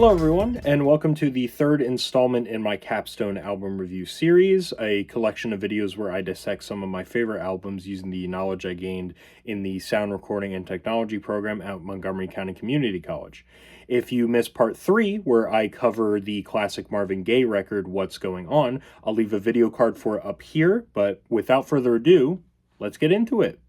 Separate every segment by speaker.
Speaker 1: Hello everyone, and welcome to the third installment in my Capstone album review series, a collection of videos where I dissect some of my favorite albums using the knowledge I gained in the sound recording and technology program at Montgomery County Community College. If you missed part 3, where I cover the classic Marvin Gaye record, What's Going On, I'll leave a video card for it up here, but without further ado, let's get into it.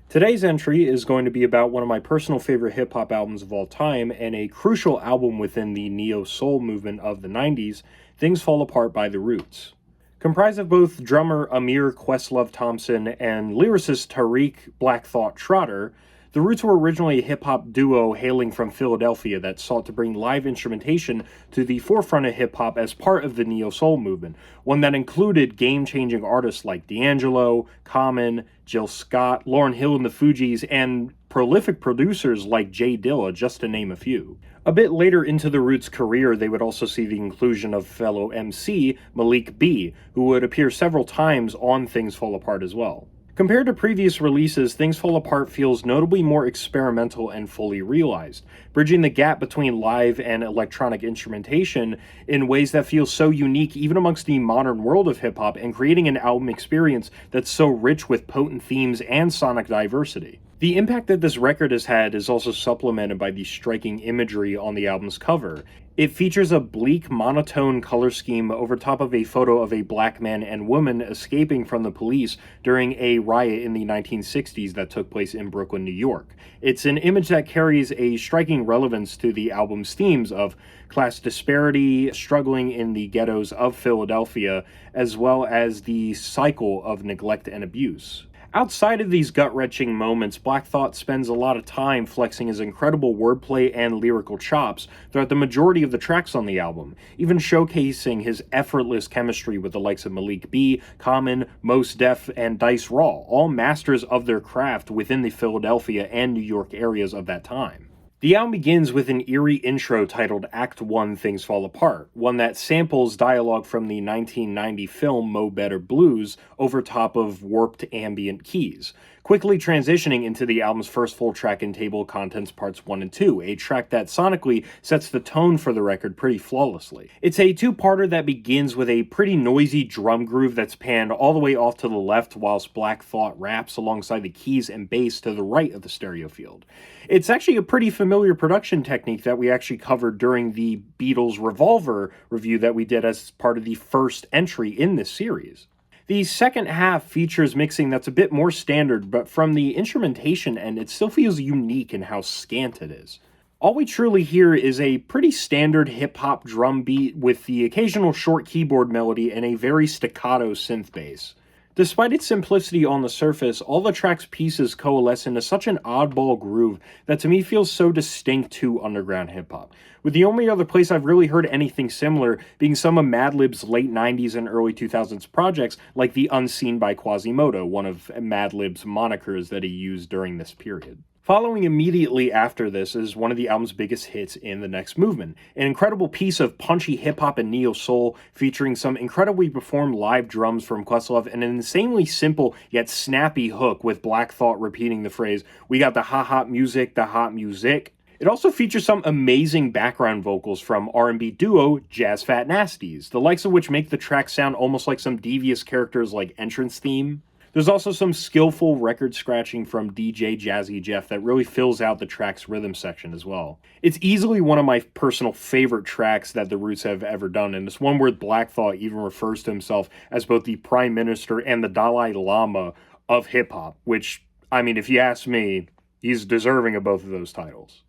Speaker 1: Today's entry is going to be about one of my personal favorite hip-hop albums of all time and a crucial album within the neo-soul movement of the 90s, Things Fall Apart by The Roots. Comprised of both drummer Amir Questlove Thompson and lyricist Tariq Black Thought Trotter, The Roots were originally a hip-hop duo hailing from Philadelphia that sought to bring live instrumentation to the forefront of hip-hop as part of the neo-soul movement, one that included game-changing artists like D'Angelo, Common, Jill Scott, Lauryn Hill and the Fugees, and prolific producers like Jay Dilla, just to name a few. A bit later into The Roots' career, they would also see the inclusion of fellow MC Malik B, who would appear several times on Things Fall Apart as well. Compared to previous releases, Things Fall Apart feels notably more experimental and fully realized, bridging the gap between live and electronic instrumentation in ways that feel so unique even amongst the modern world of hip-hop, and creating an album experience that's so rich with potent themes and sonic diversity. The impact that this record has had is also supplemented by the striking imagery on the album's cover. It features a bleak, monotone color scheme over top of a photo of a black man and woman escaping from the police during a riot in the 1960s that took place in Brooklyn, New York. It's an image that carries a striking relevance to the album's themes of class disparity, struggling in the ghettos of Philadelphia, as well as the cycle of neglect and abuse. Outside of these gut-wrenching moments, Black Thought spends a lot of time flexing his incredible wordplay and lyrical chops throughout the majority of the tracks on the album, even showcasing his effortless chemistry with the likes of Malik B, Common, Mos Def, and Dice Raw, all masters of their craft within the Philadelphia and New York areas of that time. The album begins with an eerie intro titled Act 1 Things Fall Apart, one that samples dialogue from the 1990 film Mo Better Blues over top of warped ambient keys, quickly transitioning into the album's first full track and table of contents parts 1 and 2, a track that sonically sets the tone for the record pretty flawlessly. It's a two-parter that begins with a pretty noisy drum groove that's panned all the way off to the left whilst Black Thought raps alongside the keys and bass to the right of the stereo field. It's actually a pretty familiar production technique that we actually covered during the Beatles Revolver review that we did as part of the first entry in this series. The second half features mixing that's a bit more standard, but from the instrumentation end, it still feels unique in how scant it is. All we truly hear is a pretty standard hip-hop drum beat with the occasional short keyboard melody and a very staccato synth bass. Despite its simplicity on the surface, all the track's pieces coalesce into such an oddball groove that to me feels so distinct to underground hip-hop, with the only other place I've really heard anything similar being some of Madlib's late 90s and early 2000s projects like The Unseen by Quasimodo, one of Madlib's monikers that he used during this period. Following immediately after this is one of the album's biggest hits in the next movement, an incredible piece of punchy hip-hop and neo-soul featuring some incredibly performed live drums from Questlove and an insanely simple yet snappy hook with Black Thought repeating the phrase, "We got the hot music, the hot music." It also features some amazing background vocals from R&B duo Jazz Fat Nasties, the likes of which make the track sound almost like some devious characters like Entrance Theme. There's also some skillful record scratching from DJ Jazzy Jeff that really fills out the track's rhythm section as well. It's easily one of my personal favorite tracks that The Roots have ever done, and it's one where Black Thought even refers to himself as both the Prime Minister and the Dalai Lama of hip-hop, which, I mean, if you ask me, he's deserving of both of those titles.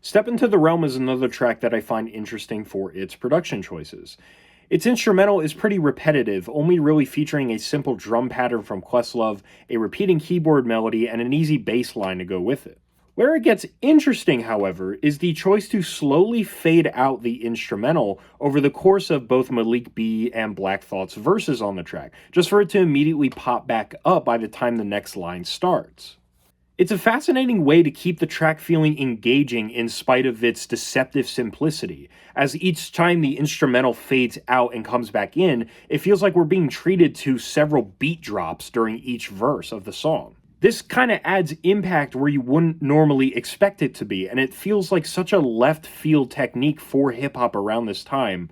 Speaker 1: Step Into the Realm is another track that I find interesting for its production choices. Its instrumental is pretty repetitive, only really featuring a simple drum pattern from Questlove, a repeating keyboard melody, and an easy bass line to go with it. Where it gets interesting, however, is the choice to slowly fade out the instrumental over the course of both Malik B and Black Thought's verses on the track, just for it to immediately pop back up by the time the next line starts. It's a fascinating way to keep the track feeling engaging in spite of its deceptive simplicity, as each time the instrumental fades out and comes back in, it feels like we're being treated to several beat drops during each verse of the song. This kind of adds impact where you wouldn't normally expect it to be, and it feels like such a left field technique for hip hop around this time,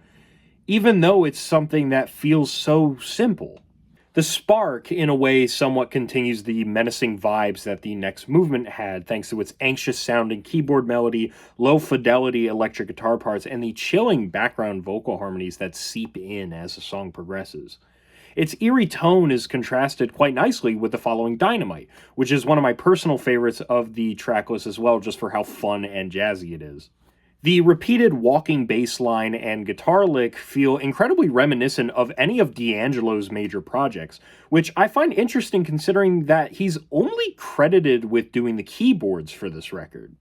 Speaker 1: even though it's something that feels so simple. The spark, in a way, somewhat continues the menacing vibes that the next movement had, thanks to its anxious sounding keyboard melody, low fidelity electric guitar parts, and the chilling background vocal harmonies that seep in as the song progresses. Its eerie tone is contrasted quite nicely with the following Dynamite, which is one of my personal favorites of the track list as well, just for how fun and jazzy it is. The repeated walking bass line and guitar lick feel incredibly reminiscent of any of D'Angelo's major projects, which I find interesting considering that he's only credited with doing the keyboards for this record.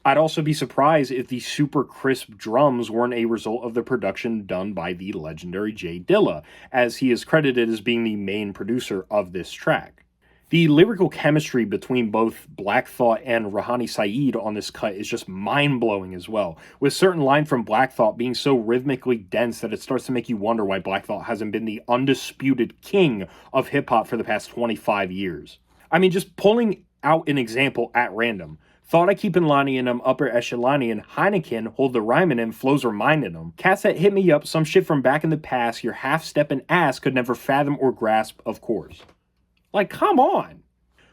Speaker 1: I'd also be surprised if the super crisp drums weren't a result of the production done by the legendary Jay Dilla, as he is credited as being the main producer of this track. The lyrical chemistry between both Black Thought and Rahani Saeed on this cut is just mind-blowing as well, with certain lines from Black Thought being so rhythmically dense that it starts to make you wonder why Black Thought hasn't been the undisputed king of hip-hop for the past 25 years. I mean, just pulling out an example at random. Thought I keep in line in them upper echelonian, Heineken, hold the rhyme in him, flows reminding them. Cats that hit me up, some shit from back in the past, your half-steppin' ass could never fathom or grasp, of course. Like, come on!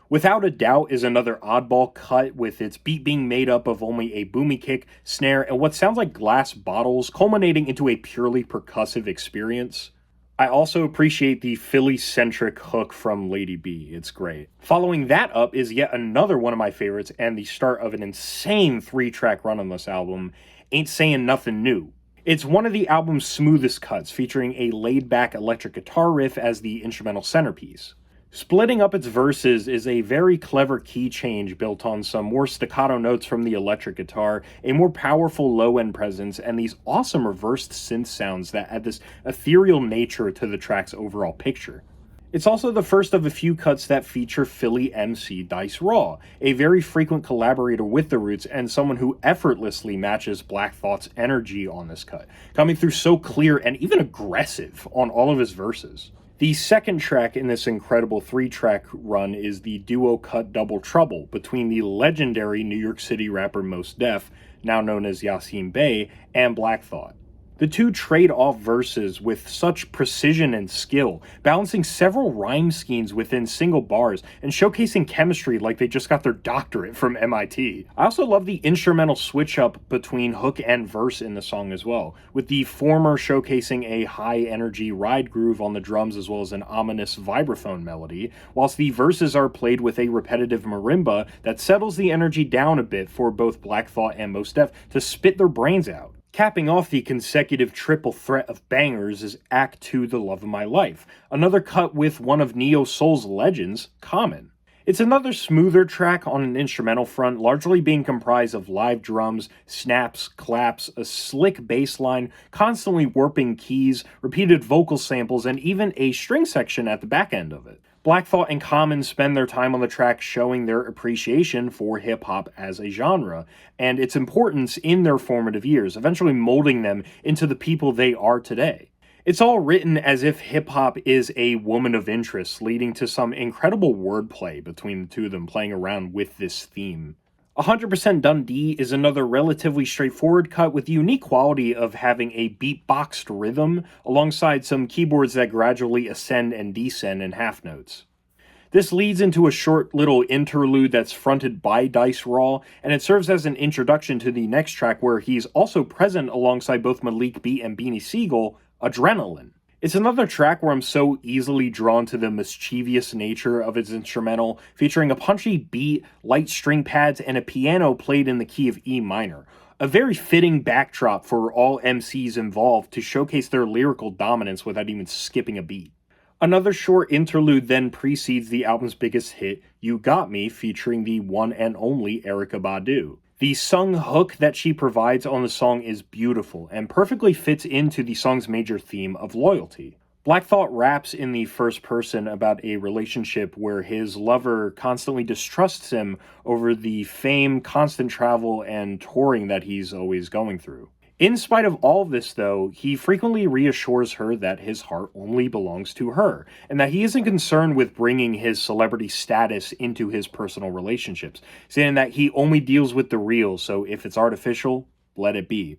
Speaker 1: Without a Doubt is another oddball cut, with its beat being made up of only a boomy kick, snare, and what sounds like glass bottles, culminating into a purely percussive experience. I also appreciate the Philly-centric hook from Lady B. It's great. Following that up is yet another one of my favorites, and the start of an insane 3-track run on this album, Ain't Saying Nothing New. It's one of the album's smoothest cuts, featuring a laid-back electric guitar riff as the instrumental centerpiece. Splitting up its verses is a very clever key change built on some more staccato notes from the electric guitar, a more powerful low-end presence, and these awesome reversed synth sounds that add this ethereal nature to the track's overall picture. It's also the first of a few cuts that feature Philly MC Dice Raw, a very frequent collaborator with The Roots and someone who effortlessly matches Black Thought's energy on this cut, coming through so clear and even aggressive on all of his verses. The second track in this incredible 3-track run is the duo cut Double Trouble between the legendary New York City rapper Mos Def, now known as Yasin Bey, and Black Thought. The two trade off verses with such precision and skill, balancing several rhyme schemes within single bars and showcasing chemistry like they just got their doctorate from MIT. I also love the instrumental switch up between hook and verse in the song as well, with the former showcasing a high energy ride groove on the drums as well as an ominous vibraphone melody, whilst the verses are played with a repetitive marimba that settles the energy down a bit for both Black Thought and Mos Def to spit their brains out. Capping off the consecutive triple threat of bangers is Act 2 The Love of My Life, another cut with one of neo-soul's legends, Common. It's another smoother track on an instrumental front, largely being comprised of live drums, snaps, claps, a slick bass line, constantly warping keys, repeated vocal samples, and even a string section at the back end of it. Black Thought and Common spend their time on the track showing their appreciation for hip-hop as a genre, and its importance in their formative years, eventually molding them into the people they are today. It's all written as if hip-hop is a woman of interest, leading to some incredible wordplay between the two of them playing around with this theme. 100% Dundee is another relatively straightforward cut with the unique quality of having a beatboxed rhythm alongside some keyboards that gradually ascend and descend in half notes. This leads into a short little interlude that's fronted by Dice Raw, and it serves as an introduction to the next track where he's also present alongside both Malik B and Beanie Siegel, Adrenaline. It's another track where I'm so easily drawn to the mischievous nature of its instrumental, featuring a punchy beat, light string pads, and a piano played in the key of E minor. A very fitting backdrop for all MCs involved to showcase their lyrical dominance without even skipping a beat. Another short interlude then precedes the album's biggest hit, You Got Me, featuring the one and only Erykah Badu. The sung hook that she provides on the song is beautiful and perfectly fits into the song's major theme of loyalty. Black Thought raps in the first person about a relationship where his lover constantly distrusts him over the fame, constant travel, and touring that he's always going through. In spite of all of this, though, he frequently reassures her that his heart only belongs to her, and that he isn't concerned with bringing his celebrity status into his personal relationships, saying that he only deals with the real, so if it's artificial, let it be.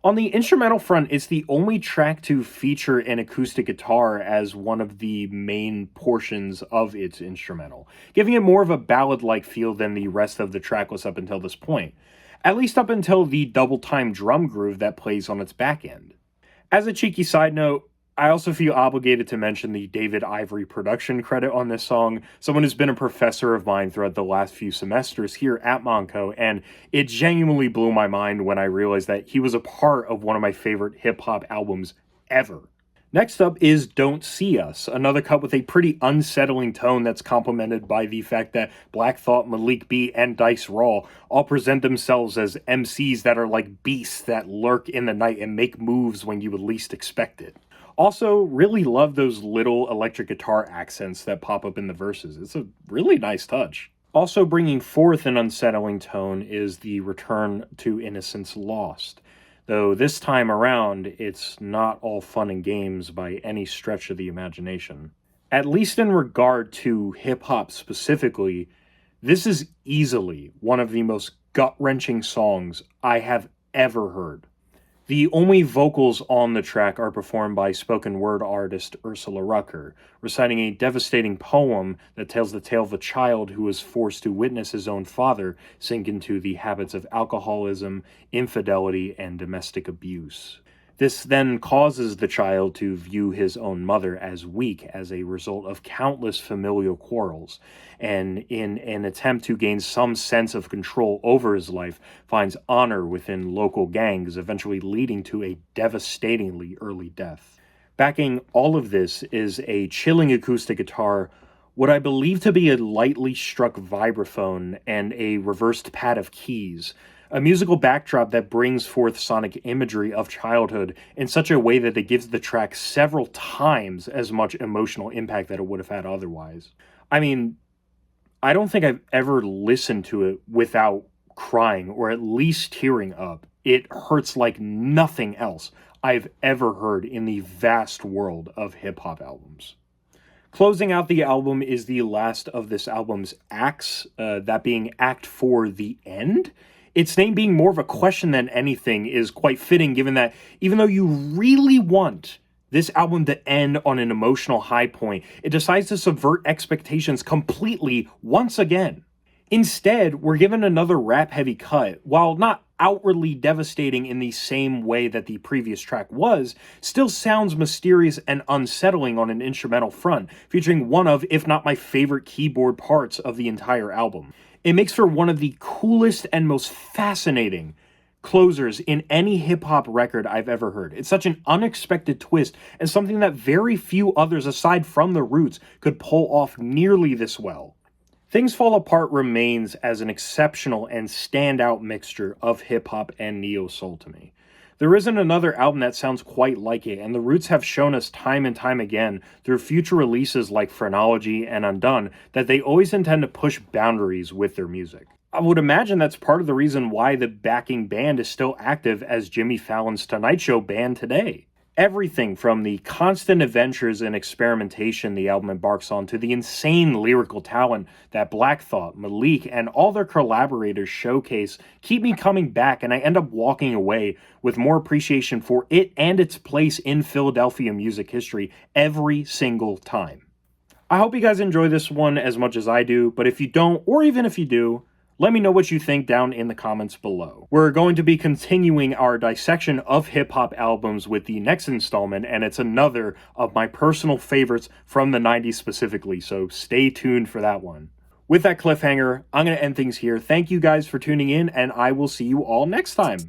Speaker 1: On the instrumental front, it's the only track to feature an acoustic guitar as one of the main portions of its instrumental, giving it more of a ballad-like feel than the rest of the track was up until this point, at least up until the double-time drum groove that plays on its back end. As a cheeky side note, I also feel obligated to mention the David Ivory production credit on this song, someone who's been a professor of mine throughout the last few semesters here at Monco, and it genuinely blew my mind when I realized that he was a part of one of my favorite hip-hop albums ever. Next up is Don't See Us, another cut with a pretty unsettling tone that's complemented by the fact that Black Thought, Malik B, and Dice Raw all present themselves as MCs that are like beasts that lurk in the night and make moves when you would least expect it. Also, really love those little electric guitar accents that pop up in the verses. It's a really nice touch. Also bringing forth an unsettling tone is the return to Innocence Lost. Though this time around, it's not all fun and games by any stretch of the imagination. At least in regard to hip-hop specifically, this is easily one of the most gut-wrenching songs I have ever heard. The only vocals on the track are performed by spoken word artist Ursula Rucker, reciting a devastating poem that tells the tale of a child who was forced to witness his own father sink into the habits of alcoholism, infidelity, and domestic abuse. This then causes the child to view his own mother as weak as a result of countless familial quarrels, and in an attempt to gain some sense of control over his life, finds honor within local gangs, eventually leading to a devastatingly early death. Backing all of this is a chilling acoustic guitar, what I believe to be a lightly struck vibraphone, and a reversed pad of keys, a musical backdrop that brings forth sonic imagery of childhood in such a way that it gives the track several times as much emotional impact that it would have had otherwise. I mean, I don't think I've ever listened to it without crying or at least tearing up. It hurts like nothing else I've ever heard in the vast world of hip-hop albums. Closing out the album is the last of this album's acts, that being Act 4, The End. Its name being more of a question than anything is quite fitting, given that even though you really want this album to end on an emotional high point, it decides to subvert expectations completely once again. Instead, we're given another rap-heavy cut, while not outwardly devastating in the same way that the previous track was, still sounds mysterious and unsettling on an instrumental front, featuring one of, if not my favorite keyboard parts of the entire album. It makes for one of the coolest and most fascinating closers in any hip-hop record I've ever heard. It's such an unexpected twist, and something that very few others aside from the Roots could pull off nearly this well. Things Fall Apart remains as an exceptional and standout mixture of hip-hop and neo-soul to me. There isn't another album that sounds quite like it, and the Roots have shown us time and time again through future releases like Phrenology and Undone that they always intend to push boundaries with their music. I would imagine that's part of the reason why the backing band is still active as Jimmy Fallon's Tonight Show band today. Everything from the constant adventures and experimentation the album embarks on to the insane lyrical talent that Black Thought, Malik, and all their collaborators showcase keep me coming back, and I end up walking away with more appreciation for it and its place in Philadelphia music history every single time. I hope you guys enjoy this one as much as I do, but if you don't, or even if you do, let me know what you think down in the comments below. We're going to be continuing our dissection of hip-hop albums with the next installment, and it's another of my personal favorites from the 90s specifically, so stay tuned for that one. With that cliffhanger, I'm going to end things here. Thank you guys for tuning in, and I will see you all next time.